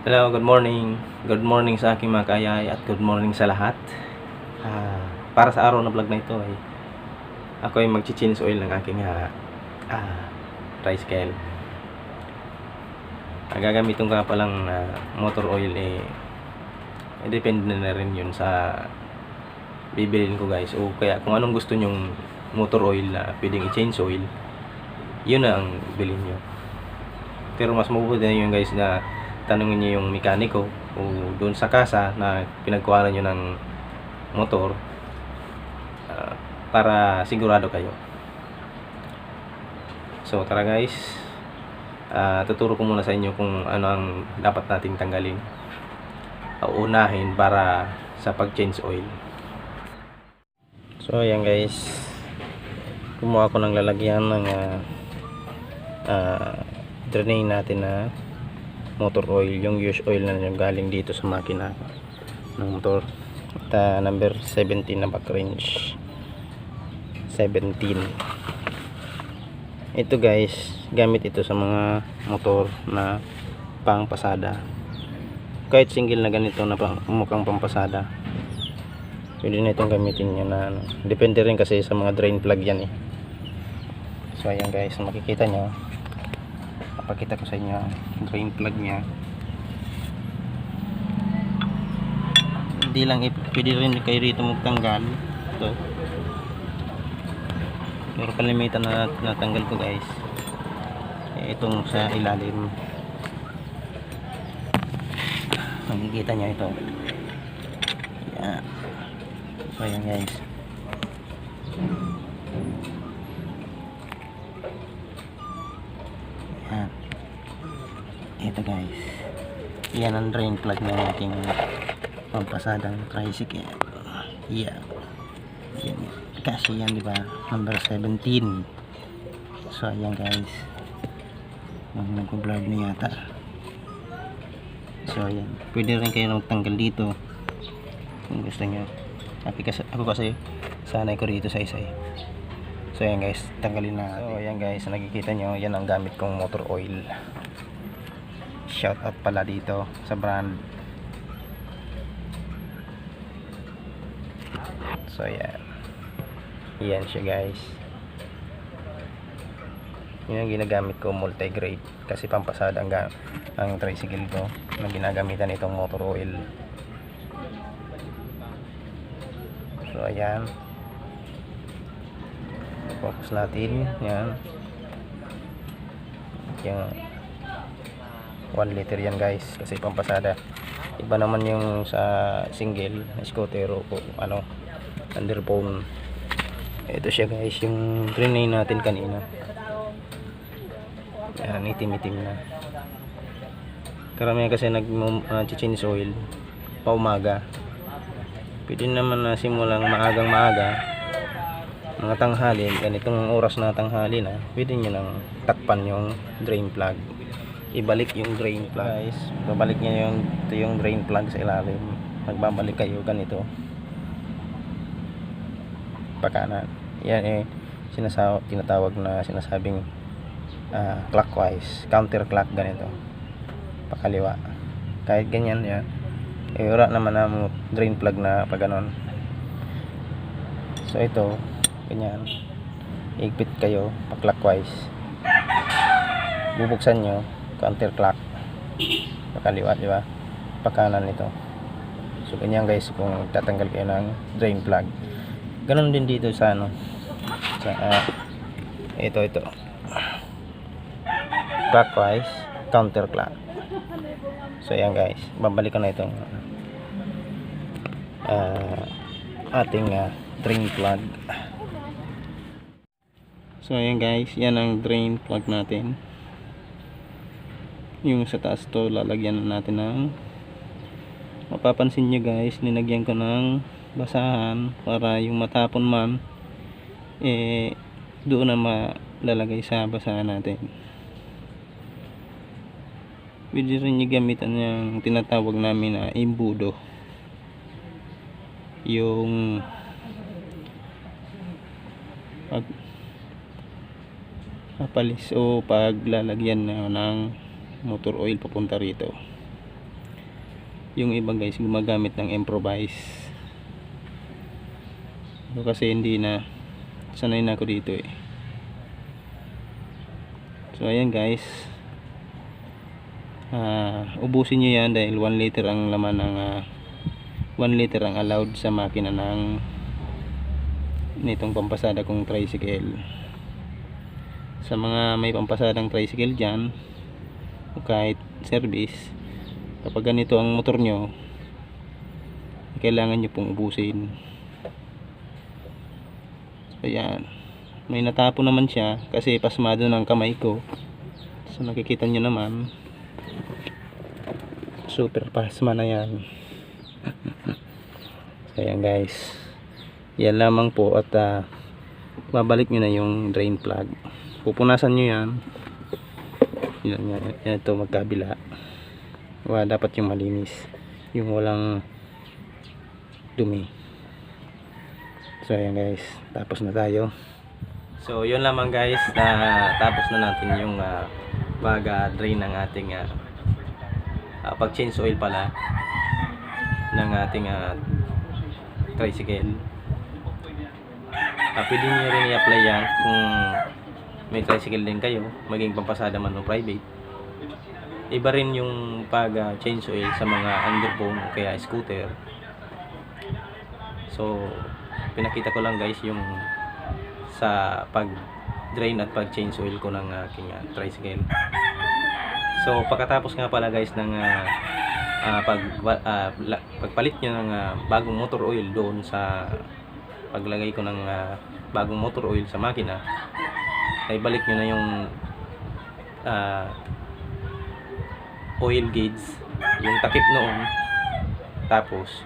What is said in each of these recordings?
Hello, good morning. Good morning sa aking mga kayay at good morning sa lahat. Para sa araw na vlog na ito ay ako ay mag-change oil ng aking tricycle. Gagamitin ko nga palang motor oil depende na rin yun sa bibilin ko guys. O kaya kung anong gusto nyong motor oil na pwedeng i-change oil, yun na ang bilhin nyo. Pero mas mabuti na yun guys na tanungin niyo yung mekaniko o doon sa kasa na pinagkuhanan nyo ng motor para sigurado kayo. So tara guys, tuturo ko muna sa inyo kung ano ang dapat nating tanggalin o unahin para sa pag-change oil. So ayan guys, kumuha ko ng lalagyan ng drain natin na motor oil, yung use oil na yung galing dito sa makina ng motor. Number 17 na back range 17. Ito guys, gamit ito sa mga motor na pang pasada. Kahit single na ganito na mukhang pampasada, pwede na itong gamitin nyo na depende rin kasi sa mga drain plug yan So ayan guys, makikita nyo, pakita ko sa inyo drain plug nya. Hindi lang pwede rin kayo rito magtanggal ito, pero kalimitan na natanggal ko guys itong sa ilalim. Makikita nyo ito. Yan. So ayan guys, ito guys, yan ang drain plug ng ating pampasadang tricycle. Yan kasi yan, diba, number 17. So ayan guys, nag-vlog na yata. So ayan, pwede rin kayo magtanggal dito kung gusto nyo. Ako kasi sanay ko dito sa isa So ayan guys, tanggalin na. So ayan guys, nakikita nyo, yan ang gamit kong motor oil. Shout out pala dito sa brand. So yan, yan siya guys. Yun ang ginagamit ko, multi-grade, kasi pampasada ang tricycle ko na ginagamitan itong motor oil. So ayan, focus natin. Yan yung 1 liter yan guys, kasi pampasada. Iba naman yung sa single scooter o underbone. Ito siya guys, yung drain natin kanina. Yan, itim-itim na. Karamihan kasi nag-change oil pa umaga. Pwede naman na simulang maaga, mga tanghali, ganitong oras na tanghali na, pwede nyo nang takpan yung drain plug, ibalik yung drain plug guys. Babalik nyo yung drain plug sa ilalim. Magbabalik kayo ganito pakanan. Yan tinatawag na sinasabing clockwise, counterclock, ganito pakaliwa. Kahit ganyan yan, wala naman na drain plug na pag ganon. So ito ganyan, igpit kayo pa clockwise, bubuksan nyo counterclock pakaliwa, di ba, pakanan ito. So ganyan guys kung tatanggal kayo ng drain plug. Ganon din dito sa sa ito clockwise, counterclock. So ayan guys, babalikan na itong ating drain plug. So ayan guys, yan ang drain plug natin. Yung sa taas to, lalagyan na natin ng, mapapansin nyo guys, ninagyan ko ng basahan para yung matapon man doon na malalagay sa basahan natin. Pwede rin nyo gamitan yung tinatawag namin na imbudo, yung papalis o paglalagyan ng motor oil papunta rito. Yung iba guys gumagamit ng improvise. Kasi hindi na sanay na ako dito eh. So ayan guys, ubusin nyo yan dahil 1 liter ang laman ng 1 liter ang allowed sa makina ng nitong pampasada kong tricycle. Sa mga may pampasadang tricycle dyan o kahit service, kapag ganito ang motor nyo, kailangan nyo pong ubusin. Ayan, may natapo naman siya kasi pasmado ng kamay ko. So nakikita nyo naman, super pasma na yan. So ayan guys, yan lamang po. At babalik nyo na yung drain plug, pupunasan nyo yan. Yan ito magkabila. Dapat yung malinis, yung walang dumi. So ayan guys, tapos na tayo. So yun lamang guys, tapos na natin yung pag-drain ng ating pag change oil pala ng ating tricycle. Pwede nyo rin i-apply yan kung may tricycle din kayo, maging pampasada man o private. Iba rin yung pag change oil sa mga underbone o kaya scooter. So pinakita ko lang guys yung sa pag drain at pag change oil ko ng aking tricycle. So pagkatapos nga pala guys ng pagpalit nyo ng bagong motor oil doon sa paglagay ko ng bagong motor oil sa makina, ay balik nyo na yung oil gauge, yung takip noon. Tapos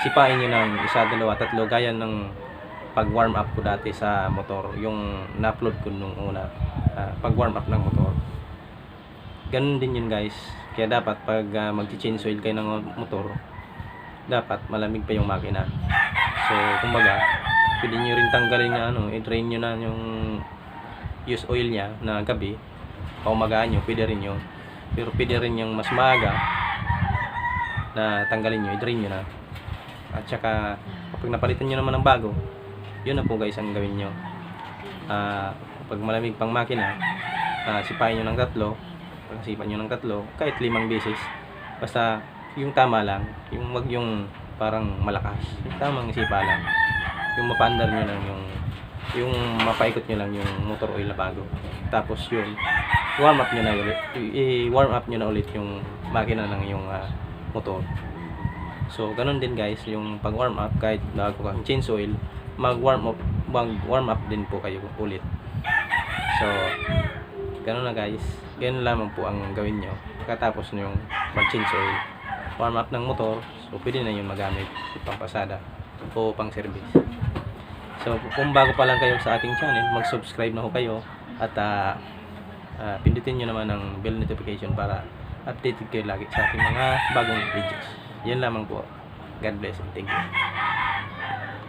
sipain nyo ng 1, 2, 3 gaya ng pag warm up ko dati sa motor, yung na-upload ko nung una, pag warm up ng motor. Ganun din yun guys. Kaya dapat pag mag-change oil kayo ng motor, dapat malamig pa yung makina. So kumbaga pwede nyo rin tanggalin na i-drain nyo na yung use oil nya na gabi, paumagaan nyo, pwede rin yun. Pero pwede rin yung mas maaga na tanggalin nyo, i-drain nyo na. At saka kapag napalitan nyo naman ng bago, yun na po guys ang gawin nyo. Pag malamig pang makina, sipain nyo ng 3. Pag sipan nyo ng 3, kahit 5 beses, basta yung tama lang, yung wag yung parang malakas, yung tamang sipa lang, yung mapaandar nyo lang, yung mapaikot nyo lang yung motor oil na bago. Tapos yun, warm up nyo na ulit, i-warm up nyo na ulit yung makina ng yung motor. So ganun din guys, yung pag warm up, kahit bago kang change oil, mag-warm up din po kayo ulit. So ganun na guys, ganun lamang po ang gawin nyo pagkatapos nyo yung mag-change oil, warm up ng motor. So pwede na yun magamit pang pasada o pang service. So kung bago pa lang kayo sa ating channel, mag-subscribe na ho kayo at pindutin nyo naman ang bell notification para updated kayo lagi sa ating mga bagong videos. Yan lamang po. God bless and thank you.